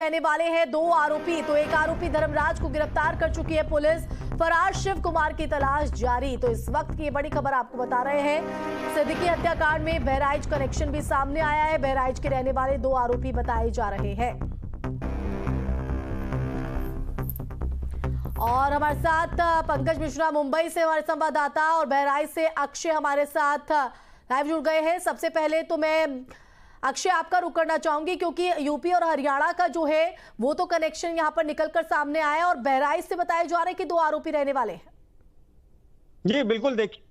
रहने वाले हैं दो आरोपी। तो एक आरोपी धर्मराज को गिरफ्तार कर चुकी है पुलिस। फरार शिव कुमार की तलाश जारी। तो इस वक्त की बड़ी खबर आपको बता रहे हैं, सिद्दीकी हत्याकांड में बहराइच कनेक्शन भी सामने आया है। बहराइच के रहने वाले दो आरोपी बताए जा रहे हैं। और हमारे साथ पंकज मिश्रा मुंबई से हमारे संवाददाता और बहराइच से अक्षय हमारे साथ लाइव जुड़ गए हैं। सबसे पहले तो मैं अक्षय आपका रुक करना चाहूंगी, क्योंकि यूपी और हरियाणा का जो है वो तो कनेक्शन यहां पर निकलकर सामने आया और बहराइच से बताया जा रहा है कि दो आरोपी रहने वाले हैं। जी बिल्कुल, देखिए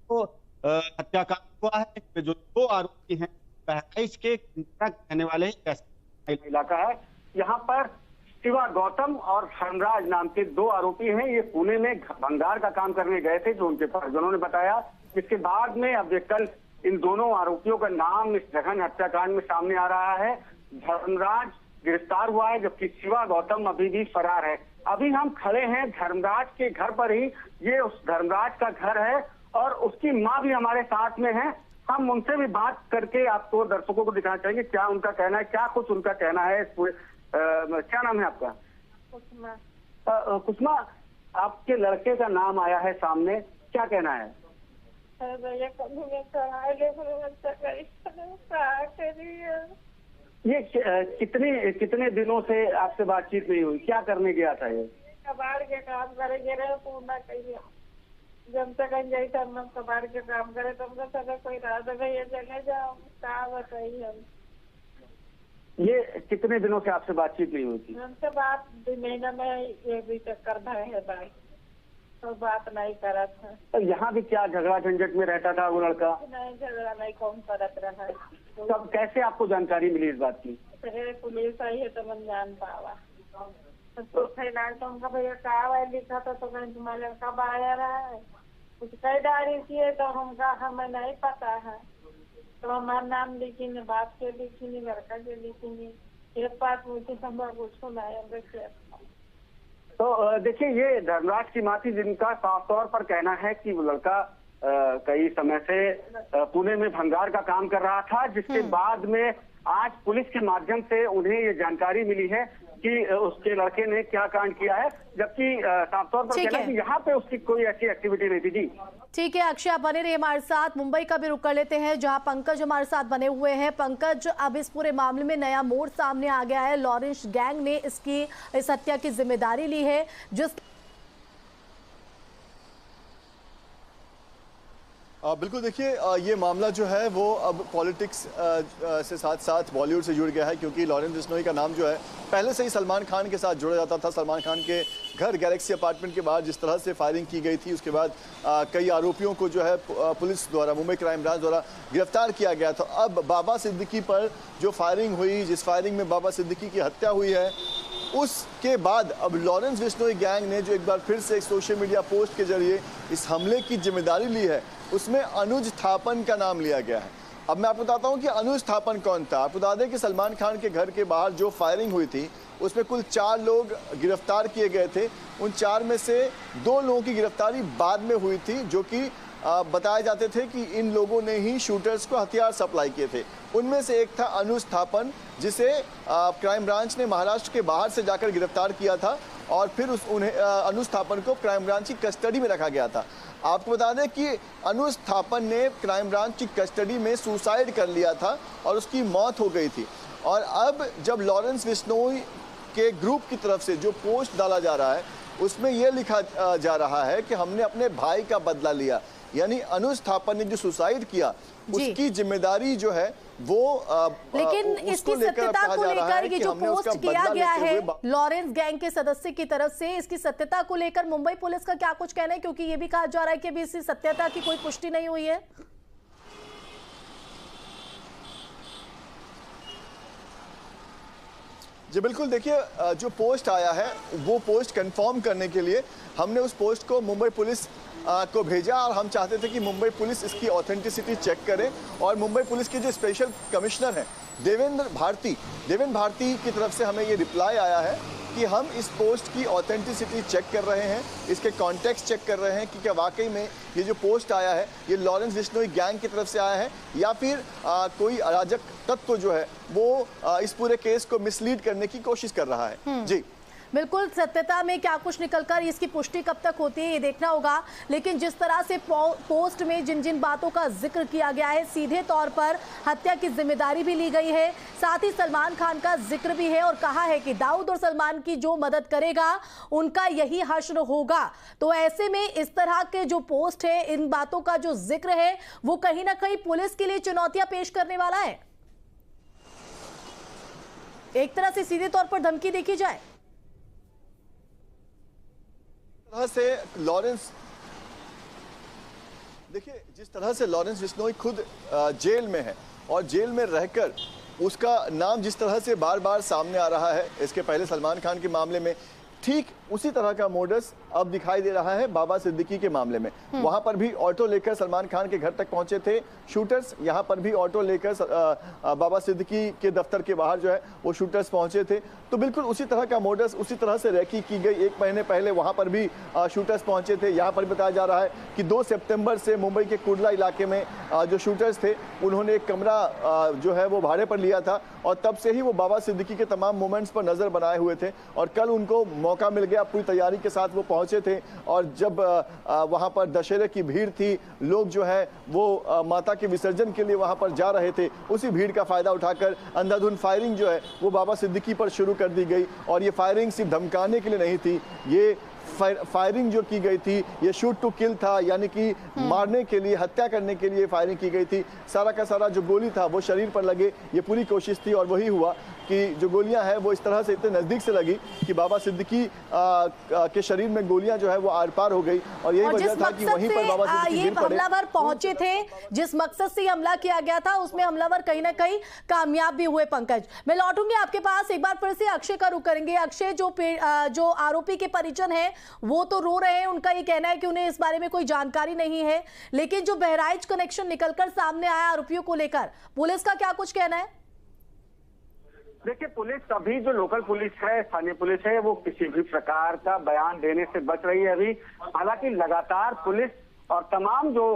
तो हत्याकांड हुआ है। जो दो आरोपी हैं बहराइच के रहने वाले इलाका है, यहाँ पर शिवा गौतम और धर्मराज नाम के दो आरोपी हैं। ये पुणे में भंगार का काम करने गए थे, जो उनके परिजनों ने बताया। इसके बाद में अब कल इन दोनों आरोपियों का नाम इस जघन्य हत्याकांड में सामने आ रहा है। धर्मराज गिरफ्तार हुआ है, जबकि शिवा गौतम अभी भी फरार है। अभी हम खड़े हैं धर्मराज के घर पर ही। ये उस धर्मराज का घर है और उसकी मां भी हमारे साथ में है। हम उनसे भी बात करके आपको, दर्शकों को दिखाना चाहेंगे क्या उनका कहना है, क्या कुछ उनका कहना है। क्या नाम है आपका? कुसुमा। कुसुमा, आपके लड़के का नाम आया है सामने, क्या कहना है? ये कितने दिनों से आपसे बातचीत नहीं हुई? क्या करने गया था ये? कबाड़ के काम करे गे पूर्णा कही जब तक जाई हम कबाड़ के काम करे तुमको सगा कोई रात है ये जगह जाओ क्या बताइए हम। ये कितने दिनों से आपसे बातचीत नहीं हुई थी? हमसे बात 2 महीना में ये भी चक्कर भाई है भाई, तो बात नहीं करा था। तो यहाँ भी क्या झगड़ा झंझट में रहता था वो लड़का? नहीं, झगड़ा नहीं कौन करत रहा है। तब कैसे आपको जानकारी मिली इस बात की? पुलिस आई है तो मन जान पावा। तो फैलाल तो उनका भैया कहा लिखा था, तो कहीं तुम्हारा लड़का बाहर रहा है कुछ कई डायरी की है, तो हमका हमें नहीं पता है। तो हमारा नाम लिखी नहीं, बाप के लिखी नहीं, लड़का के लिखी नहीं। एक बात मुझे कुछ नहीं। तो देखिए, ये धर्मराज की मां थी, जिनका साफ तौर पर कहना है कि वो लड़का कई समय से पुणे में भंगार का काम कर रहा था, जिसके बाद में आज पुलिस के माध्यम से उन्हें ये जानकारी मिली है कि उसके लड़के ने क्या कांड किया है। जबकि साफ तौर पर कहना है कि यहाँ पे उसकी कोई ऐसी एक्टिविटी नहीं थी। जी ठीक है अक्षय, आप बने रहिए हमारे साथ। मुंबई का भी रुख कर लेते हैं, जहां पंकज हमारे साथ बने हुए हैं। पंकज, अब इस पूरे मामले में नया मोड़ सामने आ गया है। लॉरेंस गैंग ने इस हत्या की जिम्मेदारी ली है। बिल्कुल, देखिए ये मामला जो है वो अब पॉलिटिक्स से साथ साथ बॉलीवुड से जुड़ गया है, क्योंकि लॉरेंस बिश्नोई का नाम जो है पहले से ही सलमान खान के साथ जुड़ा जाता था। सलमान खान के घर गैलेक्सी अपार्टमेंट के बाहर जिस तरह से फायरिंग की गई थी, उसके बाद कई आरोपियों को जो है पुलिस द्वारा, मुंबई क्राइम ब्रांच द्वारा गिरफ्तार किया गया था। अब बाबा सिद्दीकी पर जो फायरिंग हुई, जिस फायरिंग में बाबा सिद्दीकी की हत्या हुई है, उसके बाद अब लॉरेंस बिश्नोई गैंग ने जो एक बार फिर से एक सोशल मीडिया पोस्ट के जरिए इस हमले की जिम्मेदारी ली है, उसमें अनुज थापन का नाम लिया गया है। अब मैं आपको बताता हूं कि अनुज थापन कौन था। आपको बता दें कि सलमान खान के घर के बाहर जो फायरिंग हुई थी, उसमें कुल 4 लोग गिरफ्तार किए गए थे। उन 4 में से 2 लोगों की गिरफ्तारी बाद में हुई थी, जो कि बताए जाते थे कि इन लोगों ने ही शूटर्स को हथियार सप्लाई किए थे। उनमें से एक था अनुज थापन, जिसे क्राइम ब्रांच ने महाराष्ट्र के बाहर से जाकर गिरफ्तार किया था और फिर अनुज थापन को क्राइम ब्रांच की कस्टडी में रखा गया था। आपको बता दें कि अनुज थापन ने क्राइम ब्रांच की कस्टडी में सुसाइड कर लिया था और उसकी मौत हो गई थी। और अब जब लॉरेंस बिश्नोई के ग्रुप की तरफ से जो पोस्ट डाला जा रहा है, उसमें यह लिखा जा रहा है कि हमने अपने भाई का बदला लिया, यानी अनुज थापन ने जो सुसाइड किया उसकी जिम्मेदारी जो है वो लेकिन इसकी सत्यता को लेकर ये जो पोस्ट किया गया है लॉरेंस गैंग के सदस्य की तरफ से, इसकी सत्यता को लेकर मुंबई पुलिस का क्या कुछ कहना है? क्योंकि ये भी कहा जा रहा है कि अभी इसकी सत्यता की कोई पुष्टि नहीं हुई है। जी बिल्कुल, देखिए जो पोस्ट आया है वो पोस्ट कंफर्म करने के लिए हमने उस पोस्ट को मुंबई पुलिस को भेजा और हम चाहते थे कि मुंबई पुलिस इसकी ऑथेंटिसिटी चेक करे। और मुंबई पुलिस के जो स्पेशल कमिश्नर हैं देवेंद्र भारती की तरफ से हमें ये रिप्लाई आया है कि हम इस पोस्ट की ऑथेंटिसिटी चेक कर रहे हैं, इसके कॉन्टेक्स्ट चेक कर रहे हैं कि क्या वाकई में ये जो पोस्ट आया है ये लॉरेंस बिश्नोई गैंग की तरफ से आया है या फिर कोई अराजक तत्व जो है वो इस पूरे केस को मिसलीड करने की कोशिश कर रहा है। जी बिल्कुल, सत्यता में क्या कुछ निकलकर इसकी पुष्टि कब तक होती है ये देखना होगा, लेकिन जिस तरह से पोस्ट में जिन जिन बातों का जिक्र किया गया है, सीधे तौर पर हत्या की जिम्मेदारी भी ली गई है, साथ ही सलमान खान का जिक्र भी है और कहा है कि दाऊद और सलमान की जो मदद करेगा उनका यही हश्र होगा। तो ऐसे में इस तरह के जो पोस्ट है, इन बातों का जो जिक्र है, वो कहीं ना कहीं पुलिस के लिए चुनौतियां पेश करने वाला है। एक तरह से सीधे तौर पर धमकी देखी जाए। तरह से लॉरेंस, देखिए जिस तरह से लॉरेंस बिश्नोई खुद जेल में है और जेल में रहकर उसका नाम जिस तरह से बार बार सामने आ रहा है, इसके पहले सलमान खान के मामले में ठीक उसी तरह का मोडस अब दिखाई दे रहा है बाबा सिद्दीकी के मामले में। वहां पर भी ऑटो लेकर सलमान खान के घर तक पहुंचे थे शूटर्स, यहां पर भी ऑटो लेकर बाबा सिद्दीकी के दफ्तर के बाहर जो है वो शूटर्स पहुंचे थे। तो बिल्कुल उसी तरह का मोडस, उसी तरह से रैकी की गई। 1 महीने पहले वहां पर भी शूटर्स पहुंचे थे। यहां पर बताया जा रहा है कि 2 सितंबर से मुंबई के कुर्ला इलाके में जो शूटर्स थे उन्होंने एक कमरा जो है वो भाड़े पर लिया था और तब से ही वो बाबा सिद्दीकी के तमाम मोमेंट्स पर नजर बनाए हुए थे। और कल उनको मौका मिल गया, पूरी तैयारी के साथ वो पहुंचे थे और जब वहां पर दशहरे की भीड़ थी, लोग जो है वो माता के विसर्जन के लिए वहां पर जा रहे थे, उसी भीड़ का फायदा उठाकर अंधाधुंध फायरिंग जो है वो बाबा सिद्दीकी पर शुरू कर दी गई। और ये फायरिंग सिर्फ धमकाने के लिए नहीं थी, ये फायरिंग जो की गई थी ये शूट टू किल था, यानी कि मारने के लिए, हत्या करने के लिए फायरिंग की गई थी। सारा का सारा जो गोली था वो शरीर पर लगे, ये पूरी कोशिश थी और वही हुआ कि जो गोलियां हैं वो इस तरह से इतने नजदीक से लगी कि बाबा सिद्दीकी के शरीर में गोलियां जो है वो आर पार हो गई। और यही वजह था कि वहीं पर बाबा सिद्दीकी गिर पड़े। हमलावर पहुंचे थे, जिस मकसद से हमला किया गया था उसमें हमलावर कहीं ना कहीं कामयाब भी हुए। पंकज, मैं लौटूंगी आपके पास, एक बार फिर से अक्षय का रुख करेंगे। अक्षय, जो आरोपी के परिजन है वो तो रो रहे हैं, उनका ये कहना है कि उन्हें इस बारे में कोई जानकारी नहीं है, लेकिन जो बहराइच कनेक्शन निकलकर सामने आया आरोपियों को लेकर, पुलिस का क्या कुछ कहना है? देखिए, पुलिस अभी जो लोकल पुलिस है, स्थानीय पुलिस है, वो किसी भी प्रकार का बयान देने से बच रही है अभी। हालांकि लगातार पुलिस और तमाम जो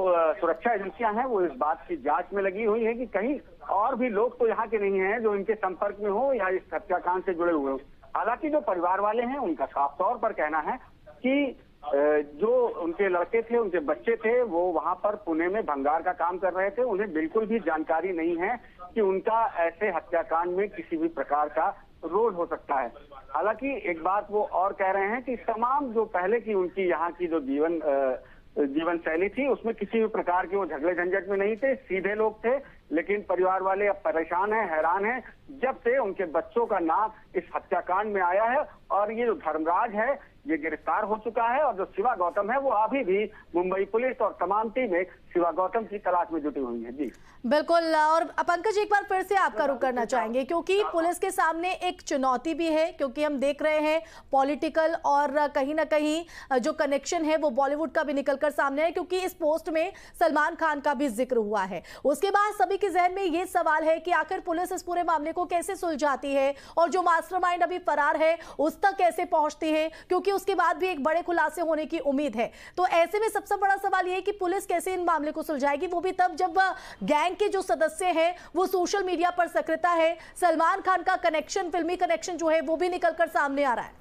सुरक्षा एजेंसियां हैं वो इस बात की जांच में लगी हुई है कि कहीं और भी लोग तो यहाँ के नहीं हैं जो इनके संपर्क में हो या इस हत्याकांड से जुड़े हुए हो। हालांकि जो परिवार वाले हैं उनका साफ तौर पर कहना है कि जो उनके लड़के थे, उनके बच्चे थे, वो वहां पर पुणे में भंगार का काम कर रहे थे। उन्हें बिल्कुल भी जानकारी नहीं है कि उनका ऐसे हत्याकांड में किसी भी प्रकार का रोल हो सकता है। हालांकि एक बात वो और कह रहे हैं कि तमाम जो पहले की उनकी यहाँ की जो जीवन शैली थी उसमें किसी भी प्रकार के वो झगड़े झंझट में नहीं थे, सीधे लोग थे। लेकिन परिवार वाले अब परेशान हैं, हैरान हैं, जब से उनके बच्चों का नाम इस हत्याकांड में आया है। और ये जो धर्मराज है ये गिरफ्तार हो चुका है और जो शिवा गौतम है वो अभी भी मुंबई पुलिस और तमाम टीमें शिवा गौतम की तलाश में जुटी हुई हैं। जी बिल्कुल। और पंकज, एक बार फिर से आपका रुख करना चाहेंगे क्योंकि पुलिस के सामने एक चुनौती भी है, क्योंकि हम देख रहे हैं पॉलिटिकल और कहीं ना कहीं जो कनेक्शन है वो बॉलीवुड का भी निकलकर सामने है, क्योंकि इस पोस्ट में सलमान खान का भी जिक्र हुआ है। उसके बाद सभी के जहन में ये सवाल है कि आखिर पुलिस इस पूरे मामले को कैसे सुलझाती है और जो मास्टरमाइंड अभी फरार है उस तक कैसे पहुंचती है, क्योंकि उसके बाद भी एक बड़े खुलासे होने की उम्मीद है। तो ऐसे में सबसे बड़ा सवाल यह है कि पुलिस कैसे इन मामले को सुलझाएगी, वो भी तब जब गैंग के जो सदस्य हैं वो सोशल मीडिया पर सक्रियता है। सलमान खान का कनेक्शन, फिल्मी कनेक्शन जो है वो भी निकलकर सामने आ रहा है।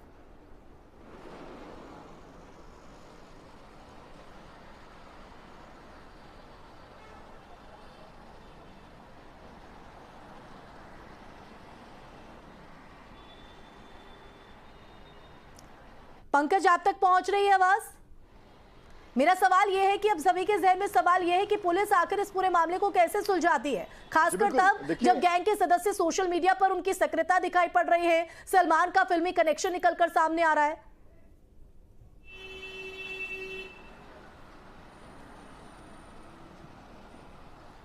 पंकज, आप तक पहुंच रही है आवाज? मेरा सवाल यह है कि अब सभी के जहन में सवाल यह है कि पुलिस आखिर इस पूरे मामले को कैसे सुलझाती है, खासकर तब जब गैंग के सदस्य सोशल मीडिया पर उनकी सक्रियता दिखाई पड़ रही है, सलमान का फिल्मी कनेक्शन निकलकर सामने आ रहा है।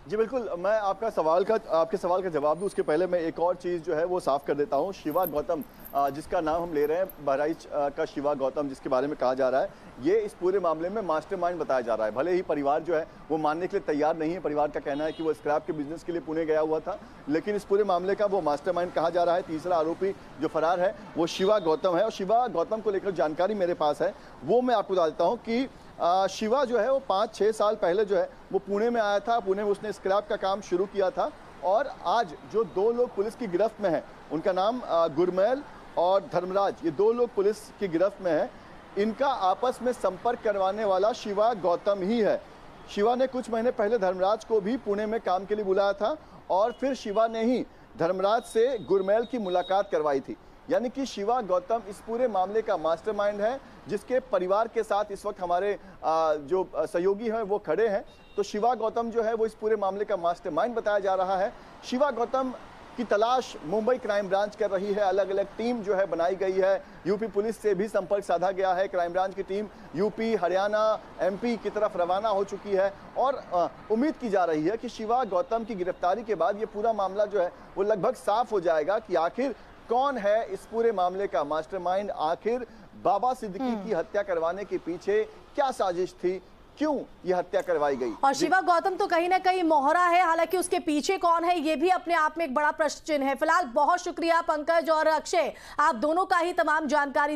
जी बिल्कुल, मैं आपके सवाल का जवाब दूं उसके पहले मैं एक और चीज़ जो है वो साफ कर देता हूं। शिवा गौतम, जिसका नाम हम ले रहे हैं, बहराइच का शिवा गौतम जिसके बारे में कहा जा रहा है, ये इस पूरे मामले में मास्टरमाइंड बताया जा रहा है। भले ही परिवार जो है वो मानने के लिए तैयार नहीं है, परिवार का कहना है कि वो स्क्रैप के बिजनेस के लिए पुणे गया हुआ था, लेकिन इस पूरे मामले का वो मास्टरमाइंड कहा जा रहा है। तीसरा आरोपी जो फरार है वो शिवा गौतम है, और शिवा गौतम को लेकर जानकारी मेरे पास है, वो मैं आपको बता देता हूँ कि शिवा जो है वो 5-6 साल पहले जो है वो पुणे में आया था। पुणे में उसने स्क्रैप का काम शुरू किया था, और आज जो 2 लोग पुलिस की गिरफ्त में हैं, उनका नाम गुरमैल और धर्मराज, ये 2 लोग पुलिस की गिरफ्त में हैं। इनका आपस में संपर्क करवाने वाला शिवा गौतम ही है। शिवा ने कुछ महीने पहले धर्मराज को भी पुणे में काम के लिए बुलाया था, और फिर शिवा ने ही धर्मराज से गुरमैल की मुलाकात करवाई थी। यानी कि शिवा गौतम इस पूरे मामले का मास्टरमाइंड है, जिसके परिवार के साथ इस वक्त हमारे जो सहयोगी हैं वो खड़े हैं। तो शिवा गौतम जो है वो इस पूरे मामले का मास्टरमाइंड बताया जा रहा है। शिवा गौतम की तलाश मुंबई क्राइम ब्रांच कर रही है, अलग अलग टीम जो है बनाई गई है। यूपी पुलिस से भी संपर्क साधा गया है, क्राइम ब्रांच की टीम यूपी, हरियाणा, एमपी की तरफ रवाना हो चुकी है, और उम्मीद की जा रही है कि शिवा गौतम की गिरफ्तारी के बाद ये पूरा मामला जो है वो लगभग साफ हो जाएगा कि आखिर कौन है इस पूरे मामले का मास्टरमाइंड, आखिर बाबा सिद्दीकी की हत्या करवाने के पीछे क्या साजिश थी, क्यों ये हत्या करवाई गई। और शिवा गौतम तो कहीं ना कहीं मोहरा है, हालांकि उसके पीछे कौन है ये भी अपने आप में एक बड़ा प्रश्न चिन्ह है। फिलहाल बहुत शुक्रिया पंकज और अक्षय, आप दोनों का ही तमाम जानकारी